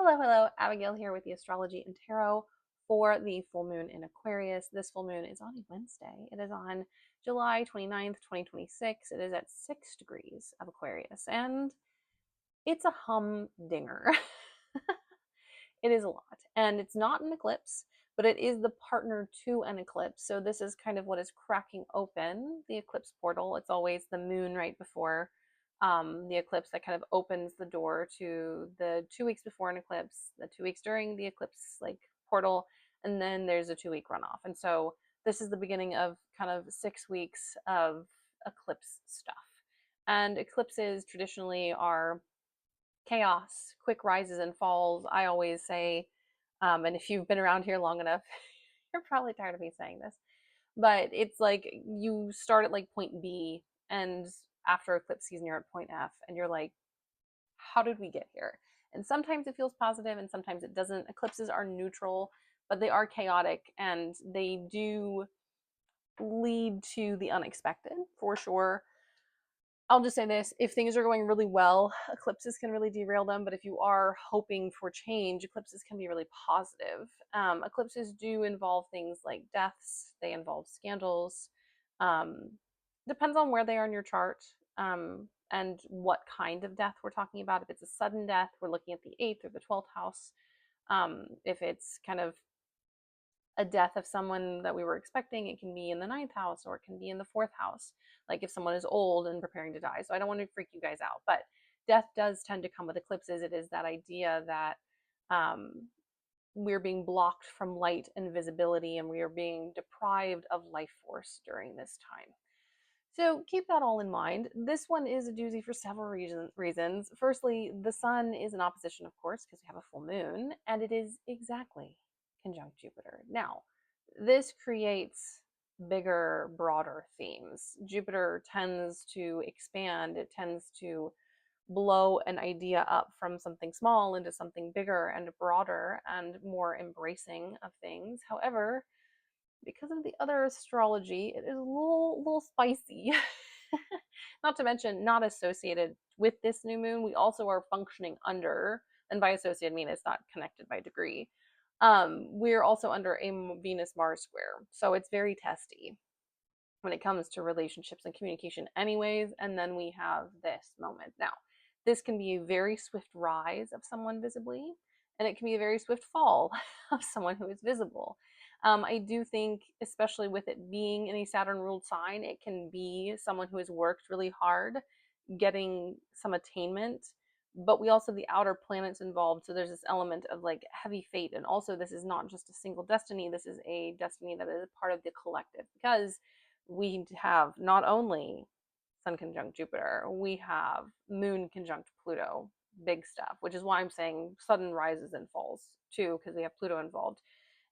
Hello, hello. Abigail here with the astrology and tarot for the full moon in Aquarius. This full moon is on a Wednesday. It is on July 29th, 2026. It is at 6 degrees of Aquarius, and it's a humdinger. It is a lot, and it's not an eclipse, but it is the partner to an eclipse. So this is kind of what is cracking open the eclipse portal. It's always the moon right before the eclipse that kind of opens the door to the 2 weeks before an eclipse, the 2 weeks during the eclipse like portal, and then there's a 2 week runoff. And so this is the beginning of kind of 6 weeks of eclipse stuff. And eclipses traditionally are chaos, quick rises and falls. I always say, and if you've been around here long enough, you're probably tired of me saying this, but it's like you start at like point B, and after eclipse season, you're at point F, and you're like, how did we get here? And sometimes it feels positive, and sometimes it doesn't. Eclipses are neutral, but they are chaotic, and they do lead to the unexpected for sure. I'll just say this, if things are going really well, eclipses can really derail them. But if you are hoping for change, eclipses can be really positive. Eclipses do involve things like deaths, they involve scandals. Um, Depends on where they are in your chart and what kind of death we're talking about. If it's a sudden death, we're looking at the 8th or the 12th house. If it's kind of a death of someone that we were expecting, it can be in the 9th house or it can be in the 4th house, like if someone is old and preparing to die. So I don't want to freak you guys out, but death does tend to come with eclipses. It is that idea that um, we're being blocked from light and visibility, and we are being deprived of life force during this time. So keep that all in mind. This one is a doozy for several reasons. Firstly, the sun is in opposition, of course, because we have a full moon, and it is exactly conjunct Jupiter. Now, this creates bigger, broader themes. Jupiter tends to expand, it tends to blow an idea up from something small into something bigger and broader and more embracing of things. However, because of the other astrology, it is a little spicy. Not to mention, not associated with this new moon, we also are functioning under, and by associated, I mean it's not connected by degree. We're also under a Venus Mars square, so it's very testy when it comes to relationships and communication, anyways. And then we have this moment. Now, this can be a very swift rise of someone visibly, and it can be a very swift fall of someone who is visible. I do think, especially with it being in a Saturn ruled sign, it can be someone who has worked really hard getting some attainment. But we also have the outer planets involved. So there's this element of like heavy fate. And also, this is not just a single destiny, this is a destiny that is part of the collective, because we have not only Sun conjunct Jupiter, we have Moon conjunct Pluto, big stuff, which is why I'm saying sudden rises and falls too, because we have Pluto involved.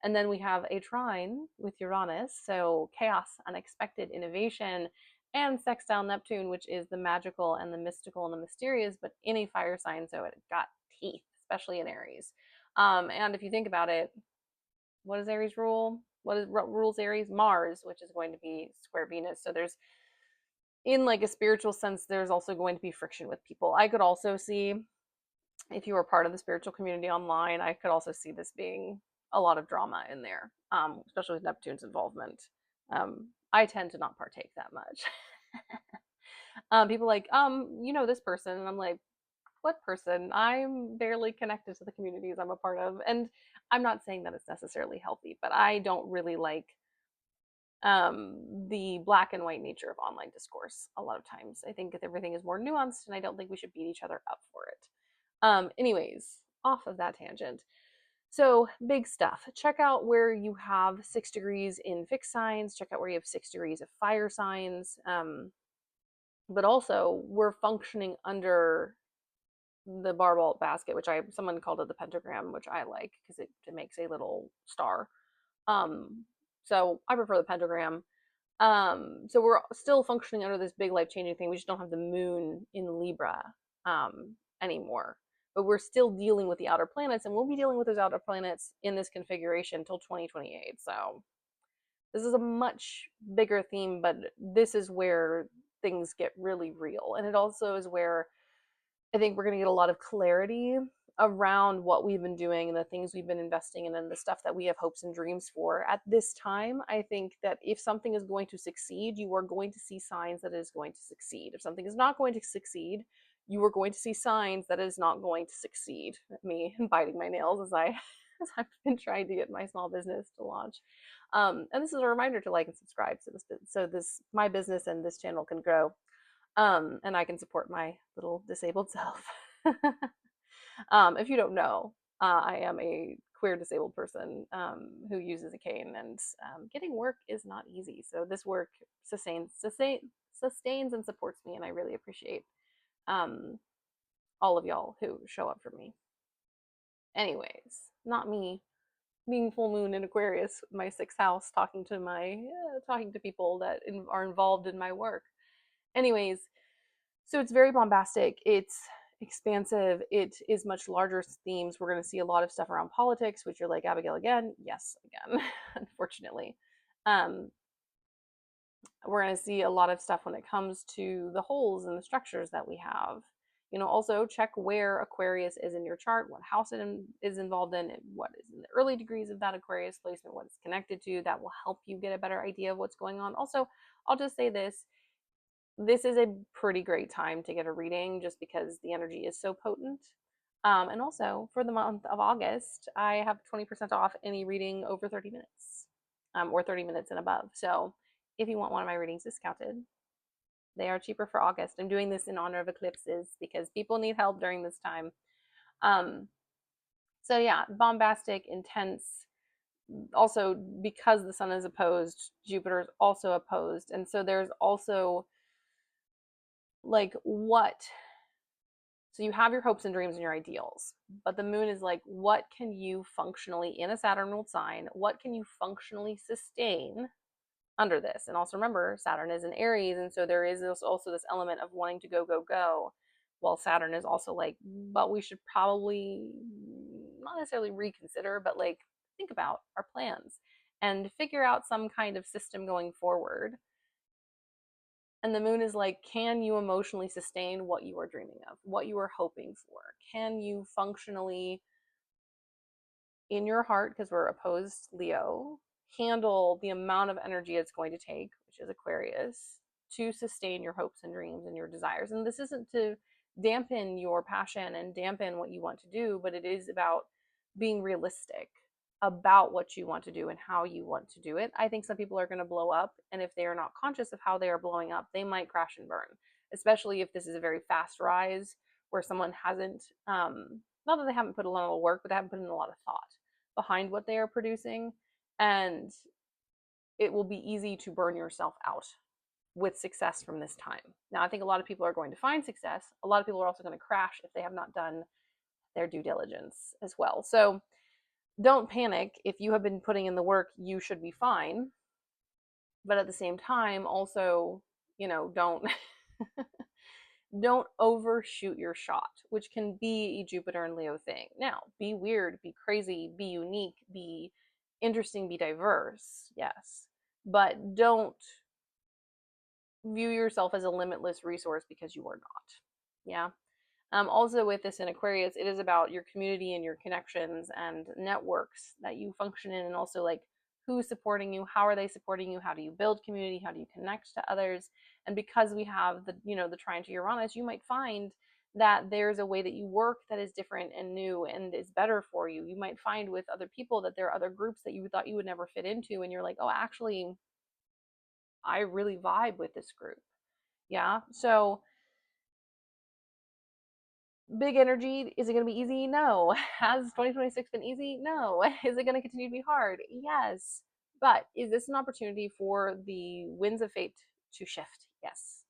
And then we have a trine with Uranus, so chaos, unexpected, innovation, and sextile Neptune, which is the magical and the mystical and the mysterious, but in a fire sign, so it got teeth, especially in Aries. And if you think about it, what does Aries rule? What rules Aries? Mars, which is going to be square Venus. So there's, in like a spiritual sense, there's also going to be friction with people. I could also see, if you were part of the spiritual community online, I could also see this being a lot of drama in there, especially with Neptune's involvement. I tend to not partake that much. People like, this person, and I'm like, what person? I'm barely connected to the communities I'm a part of, and I'm not saying that it's necessarily healthy, but I don't really like the black and white nature of online discourse a lot of times. I think that everything is more nuanced, and I don't think we should beat each other up for it. Anyways, off of that tangent. So, big stuff. Check out where you have 6 degrees in fixed signs. Check out where you have 6 degrees of fire signs. But also, we're functioning under the barbell basket, which someone called it the pentagram, which I like because it makes a little star. So I prefer the pentagram. So we're still functioning under this big life changing thing. We just don't have the moon in Libra anymore. But we're still dealing with the outer planets, and we'll be dealing with those outer planets in this configuration until 2028. So this is a much bigger theme, but this is where things get really real. And it also is where I think we're going to get a lot of clarity around what we've been doing and the things we've been investing in and the stuff that we have hopes and dreams for at this time. I think that if something is going to succeed, you are going to see signs that it is going to succeed. If something is not going to succeed, you are going to see signs that it is not going to succeed. Me biting my nails as I as I've been trying to get my small business to launch. And this is a reminder to like and subscribe so this my business and this channel can grow, and I can support my little disabled self. If you don't know, I am a queer disabled person who uses a cane, and getting work is not easy. So this work sustains and supports me, and I really appreciate um, all of y'all who show up for me. Anyways, not me being full moon in Aquarius, my sixth house, talking to people that are involved in my work. Anyways, so it's very bombastic. It's expansive. It is much larger themes. We're going to see a lot of stuff around politics, which you're like, Abigail, again? Yes, again, unfortunately. Um, we're going to see a lot of stuff when it comes to the holes and the structures that we have. Also check where Aquarius is in your chart, what house it is involved in, what is in the early degrees of that Aquarius placement, what it's connected to. That will help you get a better idea of what's going on. Also, I'll just say this is a pretty great time to get a reading just because the energy is so potent. And also, for the month of August, I have 20% off any reading over 30 minutes, or 30 minutes and above. So if you want one of my readings discounted, they are cheaper for August. I'm doing this in honor of eclipses because people need help during this time. Um, so yeah, bombastic, intense. Also, because the sun is opposed, Jupiter is also opposed. And so there's also like so you have your hopes and dreams and your ideals, but the moon is like, what can you functionally, in a Saturn ruled sign, what can you functionally sustain under this? And also remember, Saturn is in Aries, and so there is also this element of wanting to go, go, go, while Saturn is also like, but we should probably not necessarily reconsider, but like think about our plans and figure out some kind of system going forward. And the moon is like, can you emotionally sustain what you are dreaming of, what you are hoping for? Can you functionally, in your heart, because we're opposed Leo, handle the amount of energy it's going to take, which is Aquarius, to sustain your hopes and dreams and your desires? And this isn't to dampen your passion and dampen what you want to do, but it is about being realistic about what you want to do and how you want to do it. I think some people are going to blow up, and if they are not conscious of how they are blowing up, they might crash and burn, especially if this is a very fast rise where someone hasn't, not that they haven't put a lot of work, but they haven't put in a lot of thought behind what they are producing. And it will be easy to burn yourself out with success from this time. Now, I think a lot of people are going to find success. A lot of people are also going to crash if they have not done their due diligence as well. So don't panic. If you have been putting in the work, you should be fine. But at the same time, also, don't don't overshoot your shot, which can be a Jupiter and Leo thing. Now, be weird, be crazy, be unique, be interesting, be diverse, yes. But don't view yourself as a limitless resource because you are not. Yeah. Also, with this in Aquarius, it is about your community and your connections and networks that you function in, and also like who's supporting you, how are they supporting you, how do you build community, how do you connect to others. And because we have the trine to Uranus, you might find that there's a way that you work that is different and new and is better for you. You might find with other people that there are other groups that you thought you would never fit into, and you're like, oh, actually, I really vibe with this group. Yeah. So big energy. Is it going to be easy? No. Has 2026 been easy? No. Is it going to continue to be hard? Yes. But is this an opportunity for the winds of fate to shift? Yes.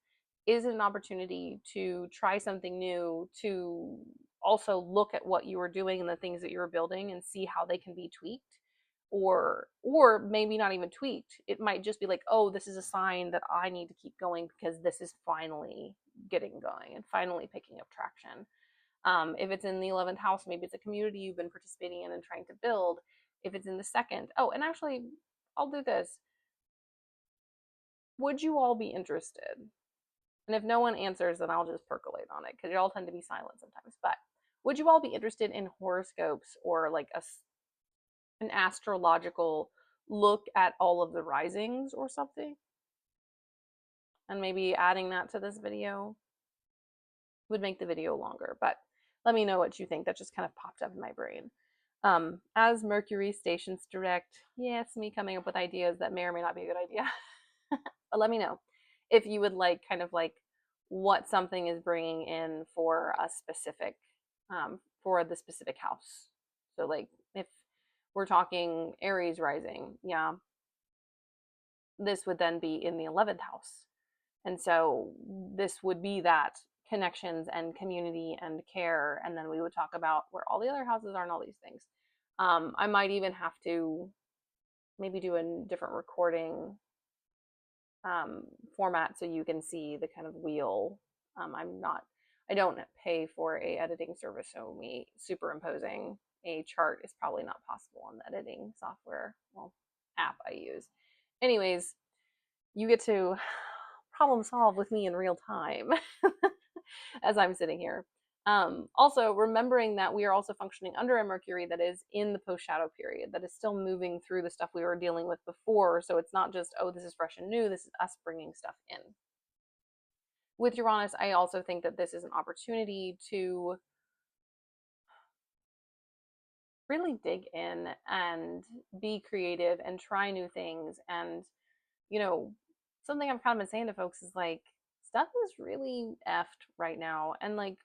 Is it an opportunity to try something new, to also look at what you are doing and the things that you're building and see how they can be tweaked? Or maybe not even tweaked. It might just be like, oh, this is a sign that I need to keep going because this is finally getting going and finally picking up traction. If it's in the 11th house, maybe it's a community you've been participating in and trying to build. If it's in the second, oh, and actually, I'll do this. Would you all be interested? And if no one answers, then I'll just percolate on it because y'all tend to be silent sometimes. But Would you all be interested in horoscopes or like an astrological look at all of the risings or something? And maybe adding that to this video would make the video longer, but let me know what you think. That just kind of popped up in my brain. As Mercury stations direct, yeah, it's me coming up with ideas that may or may not be a good idea. But let me know if you would like kind of like what something is bringing in for a specific, for the specific house. So like if we're talking Aries rising, yeah, this would then be in the 11th house. And so this would be that connections and community and care. And then we would talk about where all the other houses are and all these things. I might even have to maybe do a different recording format so you can see the kind of wheel. I don't pay for a editing service, so me superimposing a chart is probably not possible on the editing software, well, app I use. Anyways, you get to problem solve with me in real time as I'm sitting here. Also, remembering that we are also functioning under a Mercury that is in the post shadow period, that is still moving through the stuff we were dealing with before. So it's not just, oh, this is fresh and new, this is us bringing stuff in. With Uranus, I also think that this is an opportunity to really dig in and be creative and try new things. And, you know, something I've kind of been saying to folks is like, stuff is really effed right now. And like,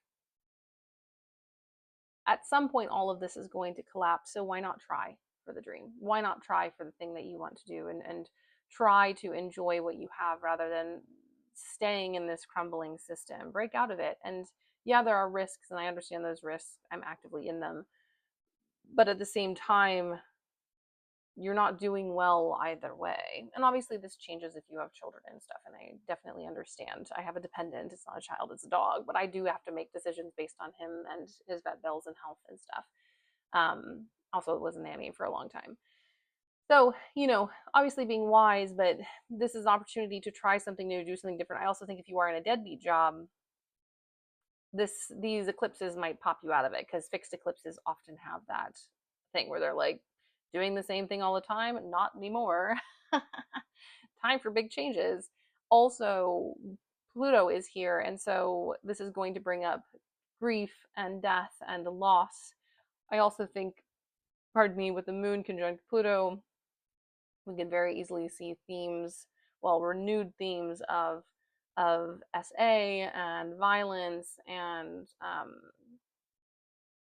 at some point all of this is going to collapse, so why not try for the dream? Why not try for the thing that you want to do, and try to enjoy what you have rather than staying in this crumbling system? Break out of it. And yeah, there are risks, and I understand those risks. I'm actively in them, but at the same time, you're not doing well either way. And obviously this changes if you have children and stuff, and I definitely understand. I have a dependent, it's not a child, it's a dog, but I do have to make decisions based on him and his vet bills and health and stuff. Also was a nanny for a long time, so obviously being wise, but this is an opportunity to try something new, do something different. I also think if you are in a deadbeat job, these eclipses might pop you out of it, because fixed eclipses often have that thing where they're like doing the same thing all the time. Not anymore. Time for big changes. Also, Pluto is here, and so this is going to bring up grief and death and loss. I also think, pardon me, with the moon conjunct Pluto, we can very easily see themes, well, renewed themes of SA and violence, and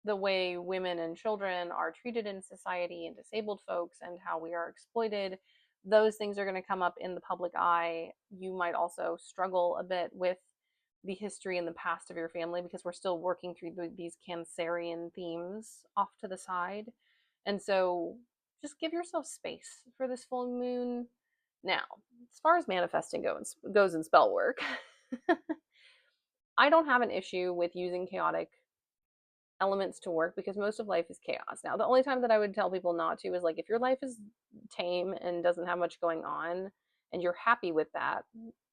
the way women and children are treated in society, and disabled folks, and how we are exploited. Those things are going to come up in the public eye. You might also struggle a bit with the history and the past of your family, because we're still working through these Cancerian themes off to the side. And so just give yourself space for this full moon. Now, as far as manifesting goes in spell work, I don't have an issue with using chaotic elements to work, because most of life is chaos. Now, the only time that I would tell people not to is like if your life is tame and doesn't have much going on and you're happy with that,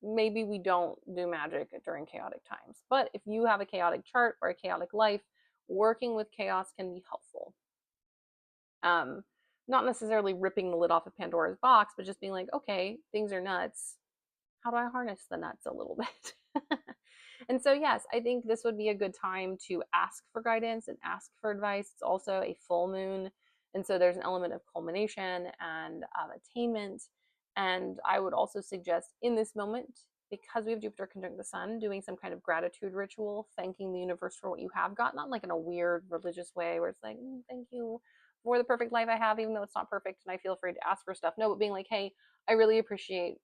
maybe we don't do magic during chaotic times. But if you have a chaotic chart or a chaotic life, working with chaos can be helpful. Not necessarily ripping the lid off of Pandora's box, but just being like, okay, things are nuts. How do I harness the nuts a little bit? And so, yes, I think this would be a good time to ask for guidance and ask for advice. It's also a full moon. And so there's an element of culmination and attainment. And I would also suggest in this moment, because we have Jupiter conjunct the sun, doing some kind of gratitude ritual, thanking the universe for what you have got, not like in a weird religious way where it's like, thank you for the perfect life I have, even though it's not perfect and I feel afraid to ask for stuff. No, but being like, hey, I really appreciate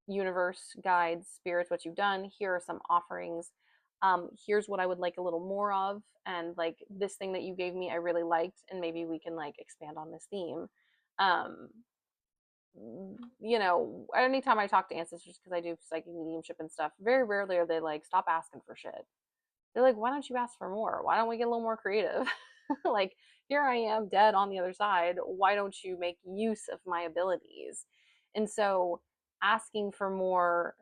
universe, guides, spirits, what you've done. Here are some offerings. Here's what I would like a little more of. And like this thing that you gave me, I really liked. And maybe we can like expand on this theme. Um, Anytime I talk to ancestors, because I do psychic mediumship and stuff, very rarely are they like, stop asking for shit. They're like, why don't you ask for more? Why don't we get a little more creative? Like, here I am dead on the other side. Why don't you make use of my abilities? And so asking for more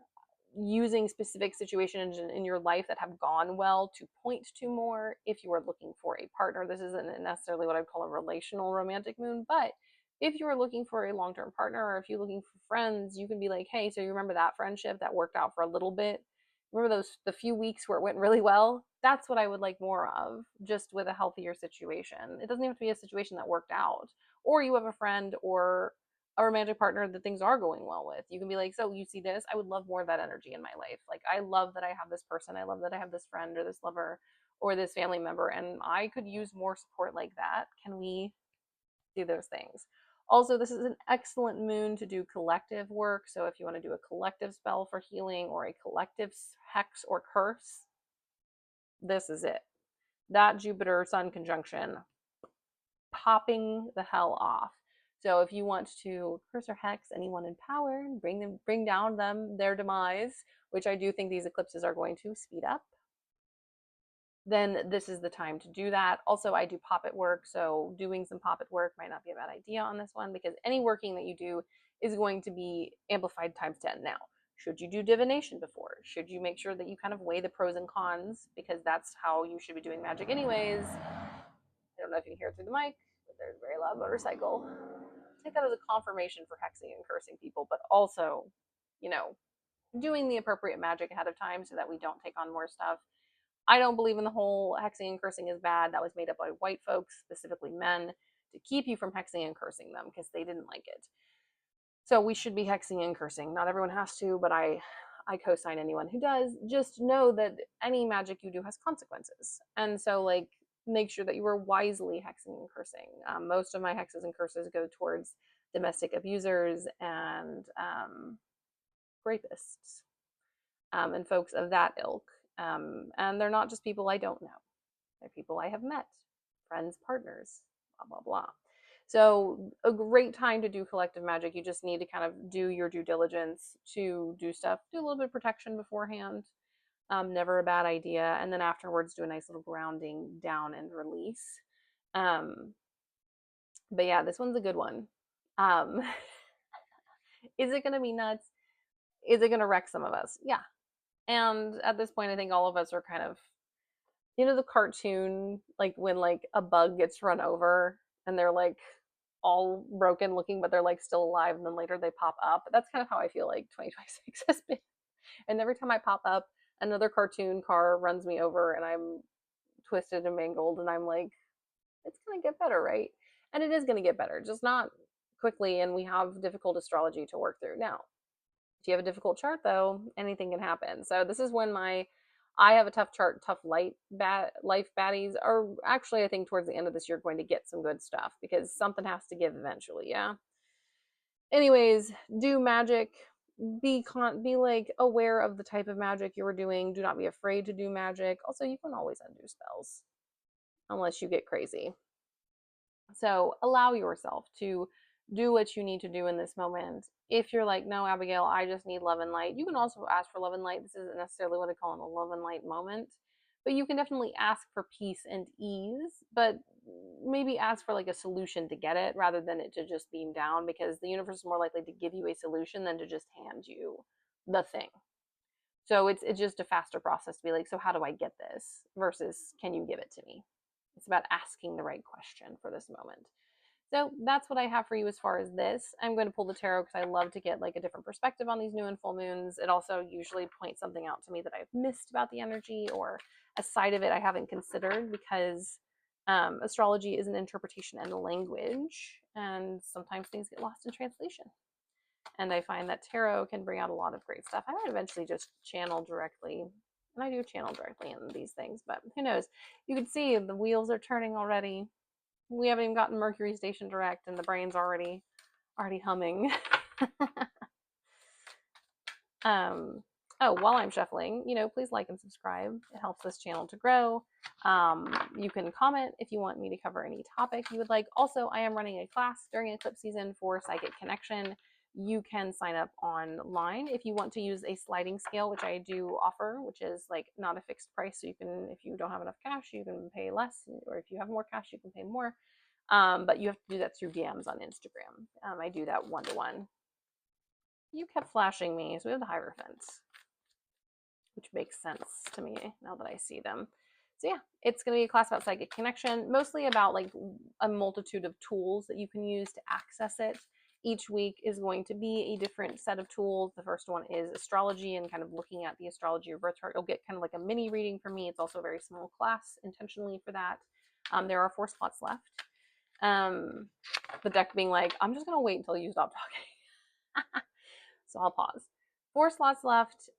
using specific situations in your life that have gone well to point to more. If you are looking for a partner, this isn't necessarily what I'd call a relational romantic moon, but if you are looking for a long-term partner, or if you're looking for friends, you can be like, hey, so you remember that friendship that worked out for a little bit? Remember those the few weeks where it went really well? That's what I would like more of, just with a healthier situation. It doesn't even have to be a situation that worked out. Or you have a friend or a romantic partner that things are going well with. You can be like, so you see this? I would love more of that energy in my life. Like, I love that I have this person. I love that I have this friend or this lover or this family member, and I could use more support like that. Can we do those things? Also, this is an excellent moon to do collective work. So if you want to do a collective spell for healing or a collective hex or curse, this is it. That Jupiter Sun conjunction popping the hell off. So if you want to curse or hex anyone in power, bring down their demise, which I do think these eclipses are going to speed up, then this is the time to do that. Also, I do poppet work, so doing some poppet work might not be a bad idea on this one, because any working that you do is going to be amplified times 10. Now, should you do divination before? Should you make sure that you kind of weigh the pros and cons, because that's how you should be doing magic anyways? I don't know if you can hear it through the mic, but there's a very loud motorcycle. Take that as a confirmation for hexing and cursing people, but also, you know, doing the appropriate magic ahead of time so that we don't take on more stuff. I don't believe in the whole hexing and cursing is bad. That was made up by white folks, specifically men, to keep you from hexing and cursing them because they didn't like it. So we should be hexing and cursing. Not everyone has to, but I co-sign anyone who does. Just know that any magic you do has consequences, and so like make sure that you are wisely hexing and cursing. Most of my hexes and curses go towards domestic abusers and rapists and folks of that ilk. And they're not just people I don't know; they're people I have met, friends, partners, blah blah blah. So a great time to do collective magic. You just need to kind of do your due diligence to do stuff. Do a little bit of protection beforehand. Never a bad idea. And then afterwards, do a nice little grounding down and release. Um, but yeah, this one's a good one. Um, is it going to be nuts? Is it going to wreck some of us? Yeah. And at this point, I think all of us are kind of, the cartoon, like when like a bug gets run over and they're like all broken looking, but they're like still alive, and then later they pop up. That's kind of how I feel like 2026 has been. And every time I pop up, another cartoon car runs me over, and I'm twisted and mangled, and I'm like, it's gonna get better, right? And it is gonna get better, just not quickly. And we have difficult astrology to work through now. If you have a difficult chart, though, anything can happen. So this is when I have a tough chart, tough life baddies are actually, I think, towards the end of this year going to get some good stuff because something has to give eventually. Yeah. Anyways, do magic. Be like aware of the type of magic you are doing. Do not be afraid to do magic. Also, you can always undo spells unless you get crazy. So allow yourself to do what you need to do in this moment. If you're like, no, Abigail, I just need love and light, you can also ask for love and light. This isn't necessarily what I call a love and light moment, but you can definitely ask for peace and ease, but maybe ask for like a solution to get it rather than it to just beam down, because the universe is more likely to give you a solution than to just hand you the thing. So it's just a faster process to be like, so how do I get this versus can you give it to me? It's about asking the right question for this moment. So that's what I have for you as far as this. I'm going to pull the tarot because I love to get like a different perspective on these new and full moons. It also usually points something out to me that I've missed about the energy, or a side of it I haven't considered, because astrology is an interpretation and a language, and sometimes things get lost in translation. And I find that tarot can bring out a lot of great stuff. I might eventually just channel directly, and I do channel directly in these things, but who knows? You can see the wheels are turning already. We haven't even gotten Mercury station direct, and the brain's already humming. Oh, while I'm shuffling, please like and subscribe. It helps this channel to grow. You can comment if you want me to cover any topic you would like. Also, I am running a class during eclipse season for Psychic Connection. You can sign up online if you want to use a sliding scale, which I do offer, which is like not a fixed price. So you can, if you don't have enough cash, you can pay less, or if you have more cash, you can pay more. But you have to do that through DMs on Instagram. I do that one-to-one. You kept flashing me, so we have the Hierophant. which makes sense to me now that I see them. So yeah, it's going to be a class about psychic connection, mostly about like a multitude of tools that you can use to access it. Each week is going to be a different set of tools. The first one is astrology and kind of looking at the astrology of birth chart. You'll get kind of like a mini reading from me. It's also a very small class intentionally for that. There are 4 spots left. The deck being like, I'm just going to wait until you stop talking. So I'll pause. 4 slots left.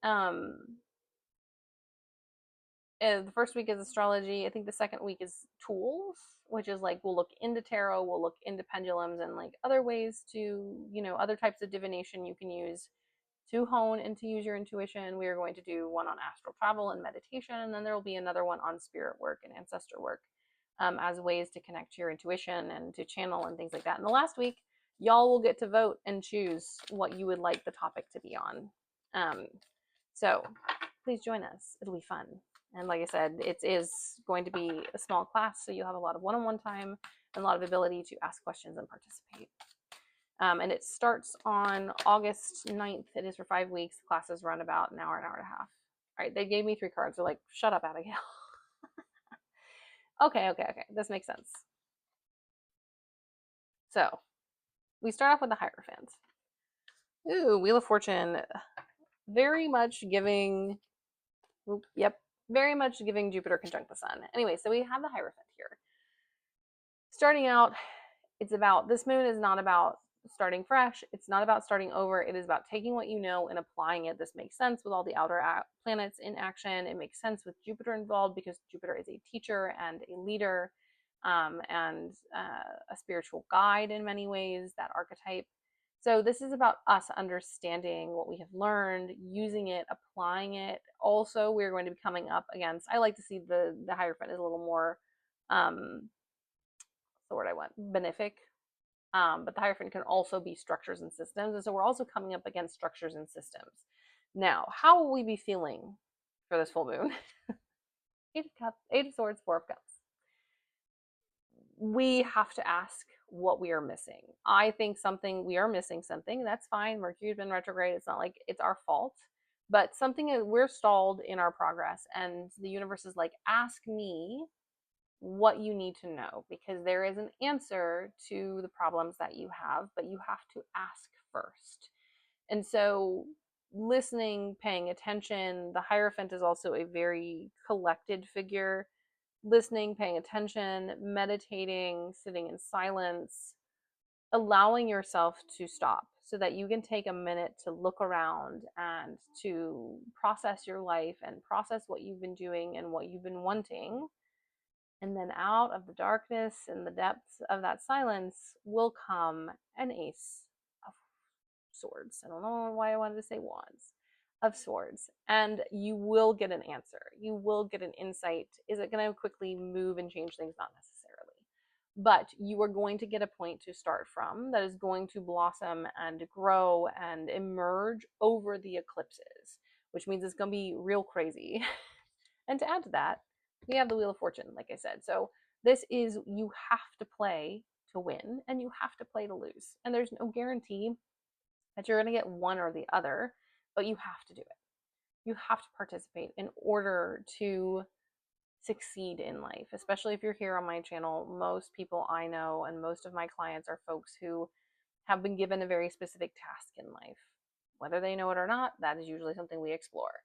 The first week is astrology. I think the second week is tools, which is like we'll look into tarot, we'll look into pendulums and like other ways to, other types of divination you can use to hone and to use your intuition. We are going to do one on astral travel and meditation, and then there will be another one on spirit work and ancestor work, as ways to connect to your intuition and to channel and things like that. And the last week, y'all will get to vote and choose what you would like the topic to be on. So please join us. It'll be fun. And like I said, it is going to be a small class, so you'll have a lot of one-on-one time and a lot of ability to ask questions and participate. And it starts on August 9th. It is for 5 weeks. Classes run about an hour and a half. All right, they gave me 3 cards. They're like, shut up, Abigail. Okay. This makes sense. So we start off with the Hierophant. Ooh, Wheel of Fortune. Very much giving, very much giving Jupiter conjunct the Sun. Anyway, so we have the Hierophant here. Starting out, it's about, this moon is not about starting fresh. It's not about starting over. It is about taking what you know and applying it. This makes sense with all the outer planets in action. It makes sense with Jupiter involved because Jupiter is a teacher and a leader, and a spiritual guide in many ways, that archetype. So this is about us understanding what we have learned, using it, applying it. Also, we're going to be coming up against, I like to see the Hierophant is a little more, the word I want, benefic. But the Hierophant can also be structures and systems. And so we're also coming up against structures and systems. Now, how will we be feeling for this full moon? 8 of Cups, 8 of Swords, 4 of Cups. We have to ask what we are missing. I think we are missing something. That's fine. Mercury's been retrograde. It's not like it's our fault. But we're stalled in our progress. And the universe is like, ask me what you need to know, because there is an answer to the problems that you have, but you have to ask first. And so listening, paying attention, the Hierophant is also a very collected figure. Listening, paying attention, meditating, sitting in silence, allowing yourself to stop so that you can take a minute to look around and to process your life and process what you've been doing and what you've been wanting. And then out of the darkness and the depths of that silence will come an Ace of Swords. I don't know why I wanted to say Wands. Of Swords. And you will get an answer. You will get an insight. Is it going to quickly move and change things? Not necessarily. But you are going to get a point to start from that is going to blossom and grow and emerge over the eclipses, which means it's going to be real crazy. And to add to that, we have the Wheel of Fortune, like I said. So this is, you have to play to win and you have to play to lose. And there's no guarantee that you're going to get one or the other, but you have to do it. You have to participate in order to succeed in life, especially if you're here on my channel. Most people I know and most of my clients are folks who have been given a very specific task in life. Whether they know it or not, that is usually something we explore.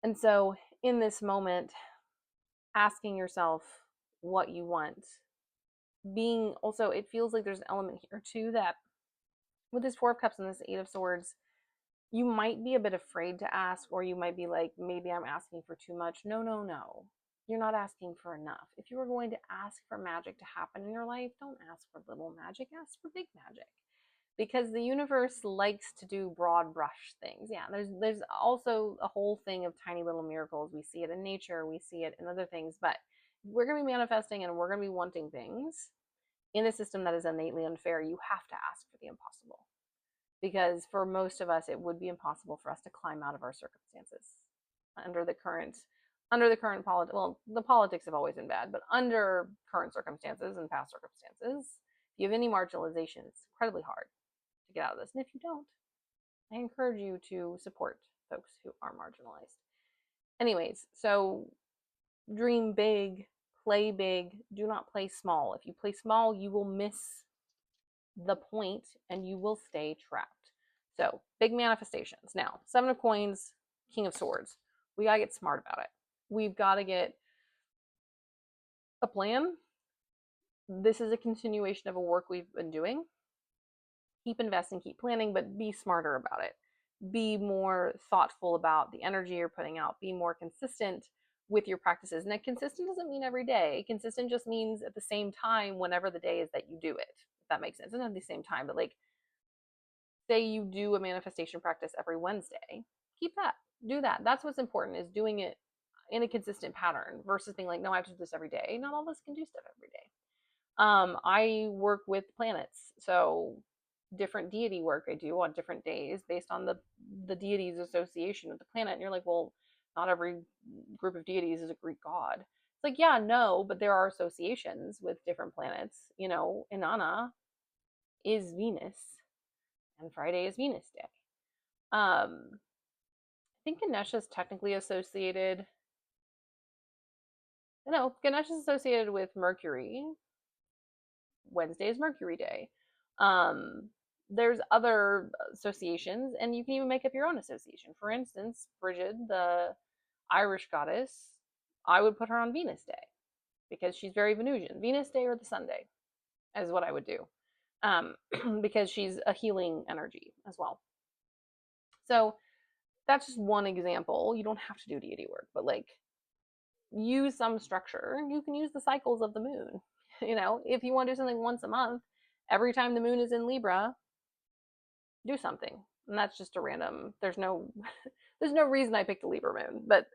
And so in this moment, asking yourself what you want, being also, it feels like there's an element here too that with this 4 of Cups and this 8 of Swords, you might be a bit afraid to ask, or you might be like, maybe I'm asking for too much. No. You're not asking for enough. If you were going to ask for magic to happen in your life, don't ask for little magic, ask for big magic. Because the universe likes to do broad brush things. Yeah, there's also a whole thing of tiny little miracles. We see it in nature, we see it in other things, but we're going to be manifesting and we're going to be wanting things in a system that is innately unfair. You have to ask for the impossible. Because for most of us, it would be impossible for us to climb out of our circumstances under the current politics. Well, the politics have always been bad, but under current circumstances and past circumstances, if you have any marginalization, it's incredibly hard to get out of this. And if you don't, I encourage you to support folks who are marginalized. Anyways, so dream big, play big, do not play small. If you play small, you will miss the point and you will stay trapped. So, big manifestations. Now, Seven of Coins, King of Swords. We got to get smart about it. We've got to get a plan. This is a continuation of a work we've been doing. Keep investing, keep planning, but be smarter about it. Be more thoughtful about the energy you're putting out. Be more consistent with your practices. And consistent doesn't mean every day. Consistent just means at the same time, whenever the day is that you do it. If that makes sense. It's not at the same time, but like, say you do a manifestation practice every Wednesday, keep that. Do that. That's what's important, is doing it in a consistent pattern versus being like, no, I have to do this every day. Not all of us can do stuff every day. I work with planets, so different deity work I do on different days based on the deity's association with the planet. And you're like, well, not every group of deities is a Greek god. It's like, yeah, no, but there are associations with different planets. You know, Inanna is Venus, and Friday is Venus Day. I think Ganesha is technically associated. No, Ganesha is associated with Mercury. Wednesday is Mercury Day. Um, there's other associations, and you can even make up your own association. For instance, Brigid, the Irish goddess, I would put her on Venus Day because she's very Venusian. Venus Day or the Sunday is what I would do, because she's a healing energy as well. So that's just one example. You don't have to do deity work, but like, use some structure. You can use the cycles of the moon. You know, if you want to do something once a month, every time the moon is in Libra, do something. And that's just a random, there's no there's no reason I picked a Libra moon, but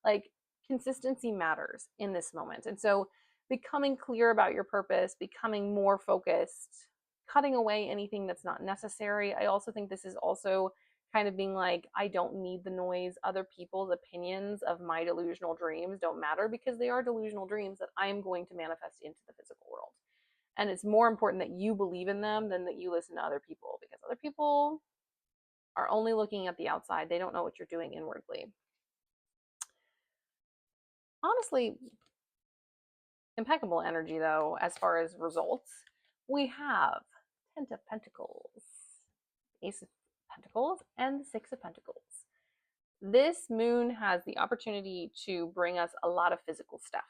like, consistency matters in this moment. And so becoming clear about your purpose, becoming more focused, cutting away anything that's not necessary. I also think this is also kind of being like, I don't need the noise. Other people's opinions of my delusional dreams don't matter, because they are delusional dreams that I am going to manifest into the physical world. And it's more important that you believe in them than that you listen to other people, because other people are only looking at the outside. They don't know what you're doing inwardly. Honestly, impeccable energy, though, as far as results. We have Ten of Pentacles, Ace of Pentacles, and the Six of Pentacles. This moon has the opportunity to bring us a lot of physical stuff,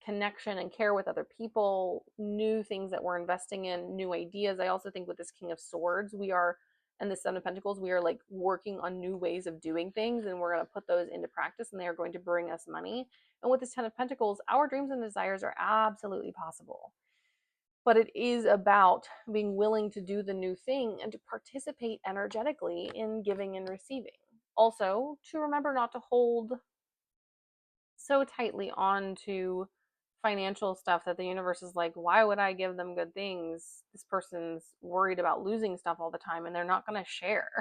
connection and care with other people, new things that we're investing in, new ideas. I also think with this King of Swords, we are, and the Seven of Pentacles, we are like working on new ways of doing things, and we're going to put those into practice, and they are going to bring us money. And with this Ten of Pentacles, our dreams and desires are absolutely possible. But it is about being willing to do the new thing and to participate energetically in giving and receiving. Also, to remember not to hold so tightly on to financial stuff that the universe is like, why would I give them good things? This person's worried about losing stuff all the time and they're not going to share.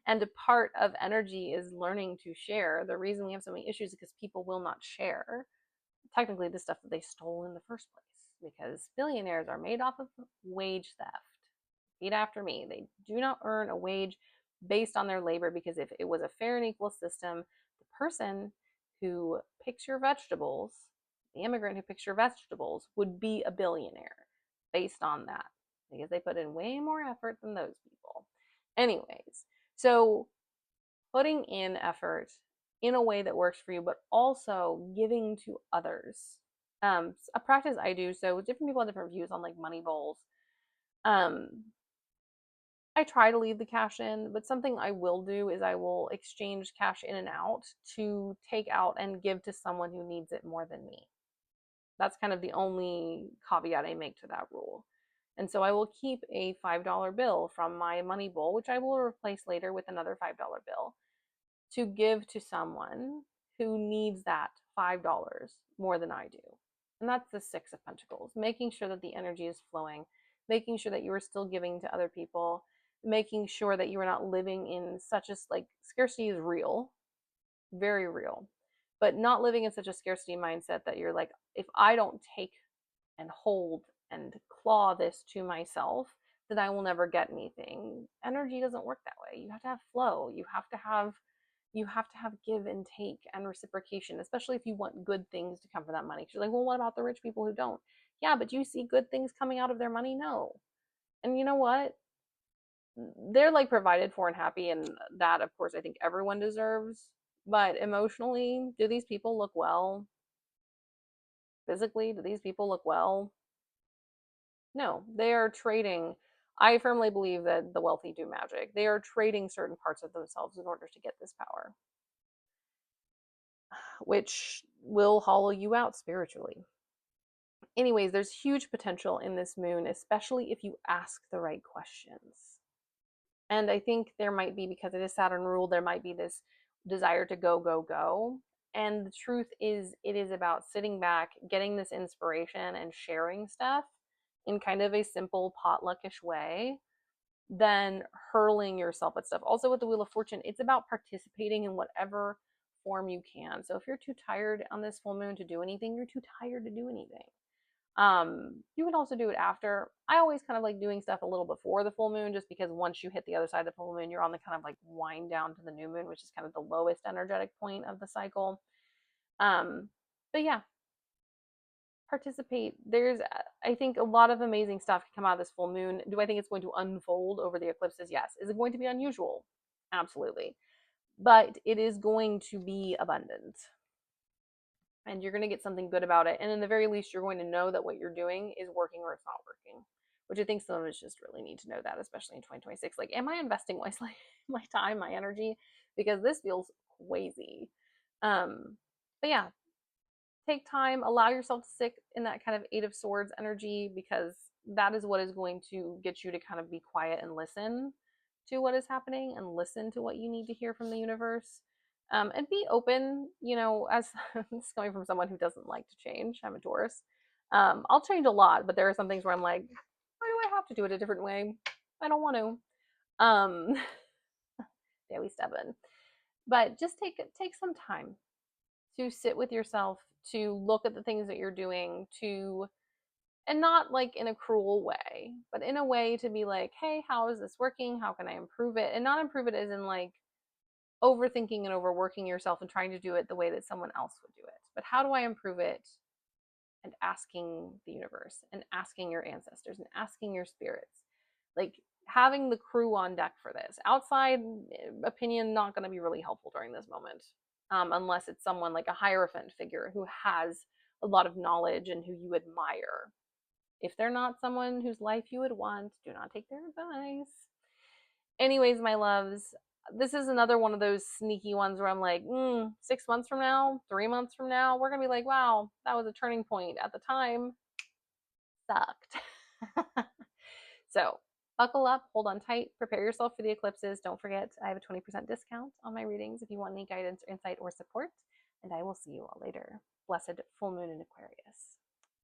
And a part of energy is learning to share. The reason we have so many issues is because people will not share technically the stuff that they stole in the first place, because billionaires are made off of wage theft. Repeat after me. They do not earn a wage based on their labor, because if it was a fair and equal system, the person who picks your vegetables, the immigrant who picks your vegetables, would be a billionaire based on that, because they put in way more effort than those people. Anyways, so putting in effort in a way that works for you, but also giving to others. A practice I do, so different people have different views on like money bowls. Um, I try to leave the cash in, but something I will do is I will exchange cash in and out to take out and give to someone who needs it more than me. That's kind of the only caveat I make to that rule. And so I will keep a $5 bill from my money bowl, which I will replace later with another $5 bill, to give to someone who needs that $5 more than I do. And that's the Six of Pentacles, making sure that the energy is flowing, making sure that you are still giving to other people, making sure that you are not living in such a, like, scarcity is real, very real, but not living in such a scarcity mindset that you're like, if I don't take and hold and claw this to myself, then I will never get anything. Energy doesn't work that way. You have to have flow. You have to have, you have to have give and take and reciprocation, especially if you want good things to come from that money. 'Cause you're like, well, what about the rich people who don't? Yeah, but do you see good things coming out of their money? No. And you know what? They're like provided for and happy, and that, of course, I think everyone deserves. But emotionally, do these people look well? Physically, do these people look well? No, they are trading. I firmly believe that the wealthy do magic. They are trading certain parts of themselves in order to get this power, which will hollow you out spiritually. Anyways, there's huge potential in this moon, especially if you ask the right questions. And I think there might be, because it is Saturn ruled, there might be this desire to go, go, go. And the truth is, it is about sitting back, getting this inspiration, and sharing stuff in kind of a simple potluckish way than hurling yourself at stuff. Also, with the Wheel of Fortune, it's about participating in whatever form you can. So if you're too tired on this full moon to do anything, you're too tired to do anything. You can also do it after. I always kind of like doing stuff a little before the full moon, just because once you hit the other side of the full moon, you're on the kind of like wind down to the new moon, which is kind of the lowest energetic point of the cycle. Um, but yeah, participate. There's, I think, a lot of amazing stuff can come out of this full moon. Do I think it's going to unfold over the eclipses? Yes. Is it going to be unusual? Absolutely. But it is going to be abundant, and you're going to get something good about it. And in the very least, you're going to know that what you're doing is working or it's not working, which I think some of us just really need to know that, especially in 2026. Like, am I investing wisely my time, my energy? Because this feels crazy. But yeah, take time, allow yourself to sit in that kind of Eight of Swords energy, because that is what is going to get you to kind of be quiet and listen to what is happening and listen to what you need to hear from the universe. And be open, as this is coming from someone who doesn't like to change. I'm a Taurus. I'll change a lot, but there are some things where I'm like, why do I have to do it a different way? I don't want to. Very stubborn. But just take some time to sit with yourself, to look at the things that you're doing, to, and not like in a cruel way, but in a way to be like, hey, how is this working? How can I improve it? And not improve it as in like overthinking and overworking yourself and trying to do it the way that someone else would do it. But how do I improve it? And asking the universe and asking your ancestors and asking your spirits. Like, having the crew on deck for this. Outside opinion, not going to be really helpful during this moment, unless it's someone like a Hierophant figure who has a lot of knowledge and who you admire. If they're not someone whose life you would want, do not take their advice. Anyways, my loves, this is another one of those sneaky ones where I'm like, 6 months from now, 3 months from now, we're going to be like, wow, that was a turning point. At the time, sucked. So buckle up, hold on tight, prepare yourself for the eclipses. Don't forget, I have a 20% discount on my readings if you want any guidance, or insight, or support. And I will see you all later. Blessed full moon in Aquarius.